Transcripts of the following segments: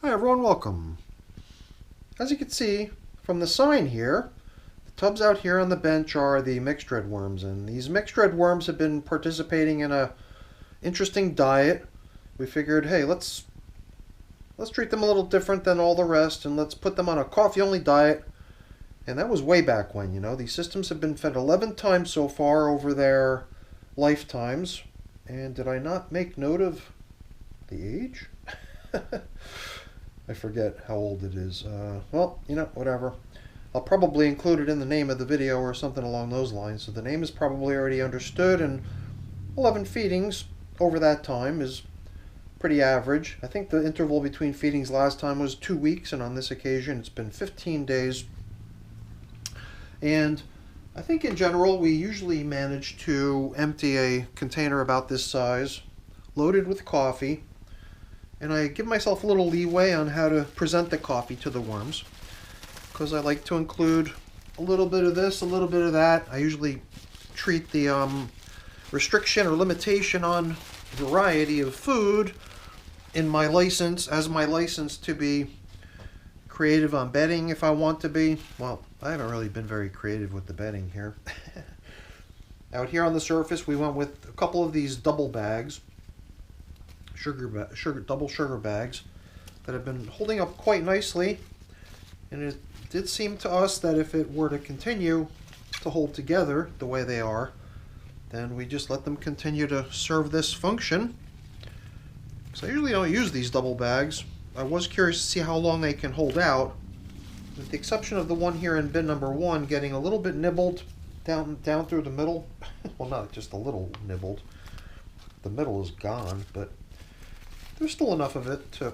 Hi everyone, welcome. As you can see from the sign here, the tubs out here on the bench are the mixed red worms, and these mixed red worms have been participating in a interesting diet. We figured, hey, let's treat them a little different than all the rest, and let's put them on a coffee-only diet. And that was way back when, These systems have been fed 11 times so far over their lifetimes. And did I not make note of the age? I forget how old it is. Well, whatever. I'll probably include it in the name of the video or something along those lines. So the name is probably already understood, and 11 feedings over that time is pretty average. I think the interval between feedings last time was 2 weeks, and on this occasion it's been 15 days. And I think in general we usually manage to empty a container about this size, loaded with coffee, and I give myself a little leeway on how to present the coffee to the worms, because I like to include a little bit of this, a little bit of that. I usually treat the restriction or limitation on variety of food in my license as my license to be creative on bedding if I want to be. Well, I haven't really been very creative with the bedding here. Out here on the surface we went with a couple of these double bags, double sugar bags that have been holding up quite nicely, and it did seem to us that if it were to continue to hold together the way they are, then we just let them continue to serve this function. So I usually don't use these double bags. I was curious to see how long they can hold out, with the exception of the one here in bin number 1 getting a little bit nibbled down through the middle. Well, not just a little nibbled. The middle is gone, but there's still enough of it to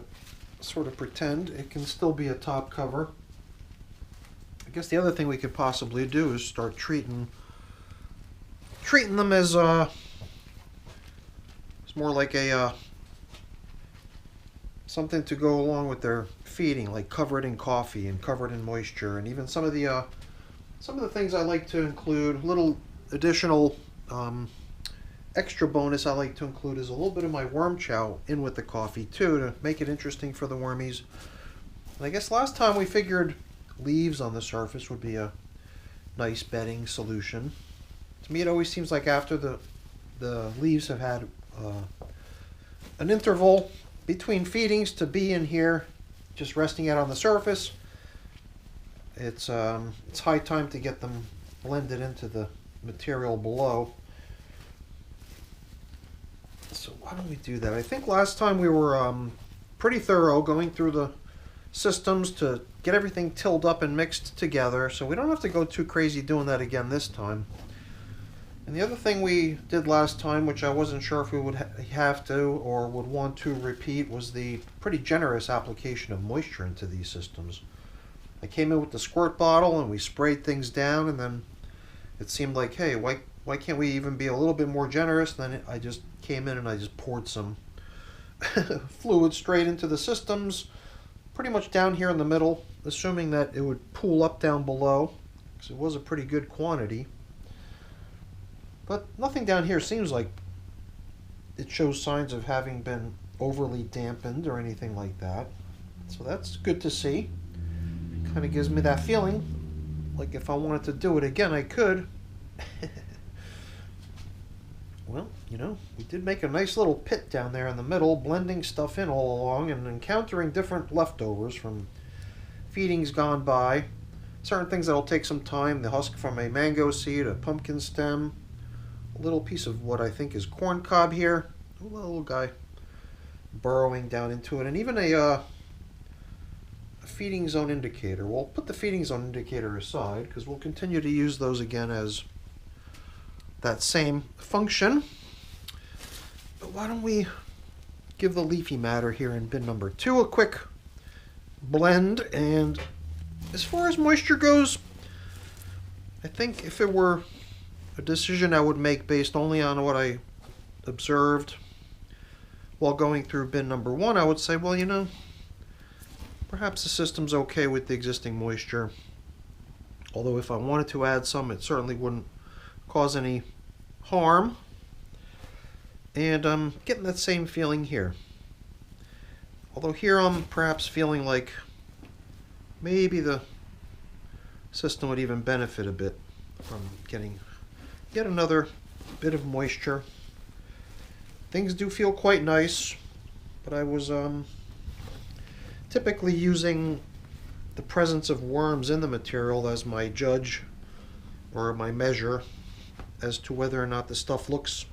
sort of pretend it can still be a top cover. I guess the other thing we could possibly do is start treating them as it's more like a something to go along with their feeding, like cover it in coffee and cover it in moisture, and even some of the things I like to include, little additional extra bonus I like to include is a little bit of my worm chow in with the coffee too, to make it interesting for the wormies. And I guess last time we figured leaves on the surface would be a nice bedding solution. To me it always seems like after the leaves have had an interval between feedings to be in here just resting out on the surface, it's high time to get them blended into the material below. So why don't we do that? I think last time we were pretty thorough going through the systems to get everything tilled up and mixed together, so we don't have to go too crazy doing that again this time. And the other thing we did last time, which I wasn't sure if we would have to or would want to repeat, was the pretty generous application of moisture into these systems. I came in with the squirt bottle and we sprayed things down, and then it seemed like, hey, why can't we even be a little bit more generous? And then I just came in and I just poured some fluid straight into the systems, pretty much down here in the middle, assuming that it would pool up down below, because it was a pretty good quantity. But nothing down here seems like it shows signs of having been overly dampened or anything like that. So that's good to see. Kind of gives me that feeling like if I wanted to do it again, I could. Well, we did make a nice little pit down there in the middle, blending stuff in all along and encountering different leftovers from feedings gone by. Certain things that'll take some time, the husk from a mango seed, a pumpkin stem, a little piece of what I think is corn cob here, a little guy burrowing down into it, and even a feeding zone indicator. We'll put the feeding zone indicator aside because we'll continue to use those again as that same function. But why don't we give the leafy matter here in bin number 2 a quick blend. And as far as moisture goes, I think if it were a decision I would make based only on what I observed while going through bin number 1, I would say, well, perhaps the system's okay with the existing moisture. Although if I wanted to add some, it certainly wouldn't cause any harm. And I'm getting that same feeling here. Although here I'm perhaps feeling like maybe the system would even benefit a bit from getting yet another bit of moisture. Things do feel quite nice, but I was typically using the presence of worms in the material as my judge or my measure as to whether or not the stuff looks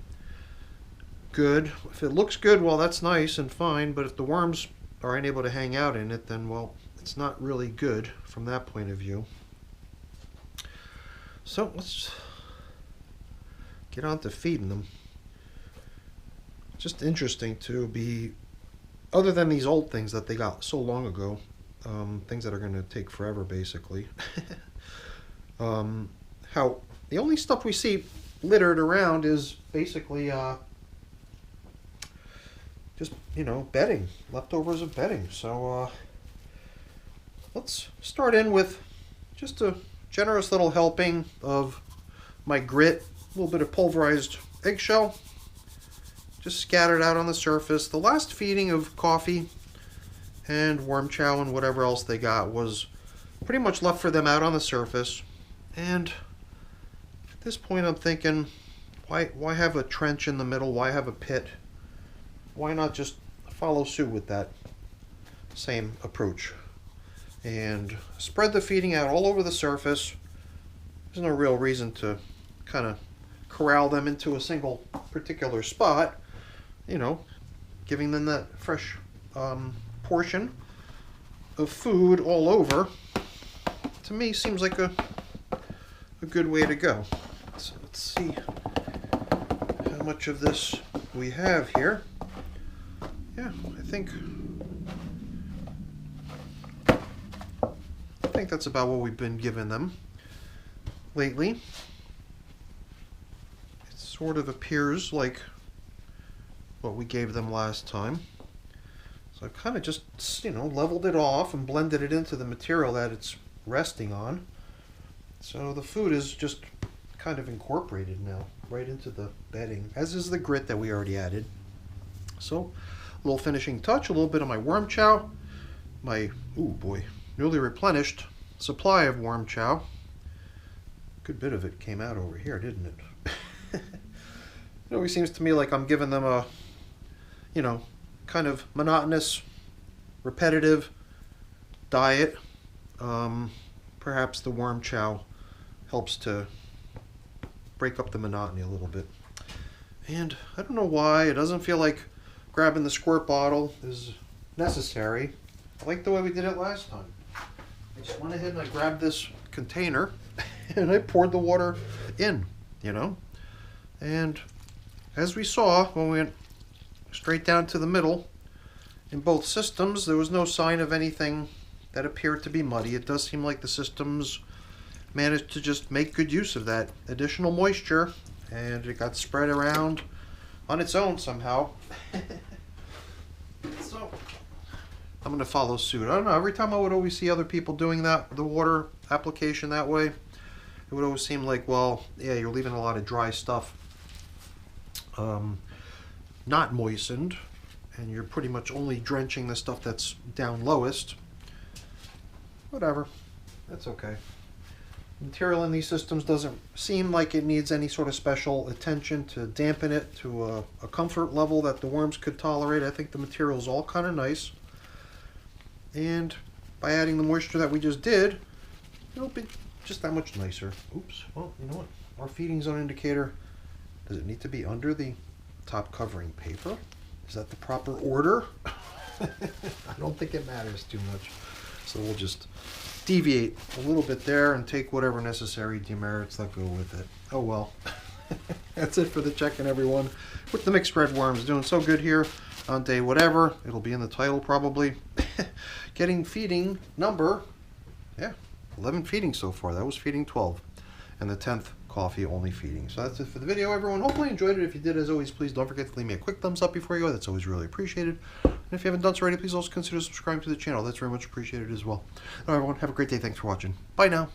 good. If it looks good, well, that's nice and fine, but if the worms are unable to hang out in it, then, well, it's not really good from that point of view. So let's get on to feeding them. Just interesting to be, other than these old things that they got so long ago, things that are going to take forever basically, how the only stuff we see littered around is basically just, you know, bedding, leftovers of bedding. So let's start in with just a generous little helping of my grit, a little bit of pulverized eggshell, just scattered out on the surface. The last feeding of coffee and worm chow and whatever else they got was pretty much left for them out on the surface. And at this point I'm thinking, why have a trench in the middle? Why have a pit? Why not just follow suit with that same approach and spread the feeding out all over the surface? There's no real reason to kind of corral them into a single particular spot. You know, giving them that fresh portion of food all over, to me, seems like a good way to go. So let's see how much of this we have here. Yeah, I think that's about what we've been giving them lately. It sort of appears like what we gave them last time. So I've kind of just, you know, leveled it off and blended it into the material that it's resting on. So the food is just kind of incorporated now right into the bedding, as is the grit that we already added. So a little finishing touch, a little bit of my worm chow, my, ooh boy, newly replenished supply of worm chow. Good bit of it came out over here, didn't it? It always seems to me like I'm giving them a, you know, kind of monotonous, repetitive diet. Perhaps the worm chow helps to break up the monotony a little bit. And I don't know why, it doesn't feel like grabbing the squirt bottle is necessary. I like the way we did it last time. I just went ahead and I grabbed this container and I poured the water in, you know. And as we saw when we went straight down to the middle, in both systems there was no sign of anything that appeared to be muddy. It does seem like the systems managed to just make good use of that additional moisture, and it got spread around on its own somehow. So I'm going to follow suit. I don't know, every time I would always see other people doing that, the water application that way, it would always seem like, well, yeah, you're leaving a lot of dry stuff not moistened, and you're pretty much only drenching the stuff that's down lowest. Whatever, that's okay. Material in these systems doesn't seem like it needs any sort of special attention to dampen it to a comfort level that the worms could tolerate. I think the material is all kind of nice, and by adding the moisture that we just did, it'll be just that much nicer. Oops, well, you know what, our feeding zone indicator, does it need to be under the top covering paper? Is that the proper order? I don't think it matters too much. So we'll just deviate a little bit there and take whatever necessary demerits that go with it. Oh well. That's it for the check-in, everyone. With the mixed red worms doing so good here on day whatever. It'll be in the title probably. Getting feeding number, yeah, 11 feedings so far. That was feeding 12. And the 10th coffee only feeding. So that's it for the video, everyone. Hopefully you enjoyed it. If you did, as always, please don't forget to leave me a quick thumbs up before you go. That's always really appreciated. And if you haven't done so already, please also consider subscribing to the channel. That's very much appreciated as well. All right, everyone, have a great day. Thanks for watching. Bye now.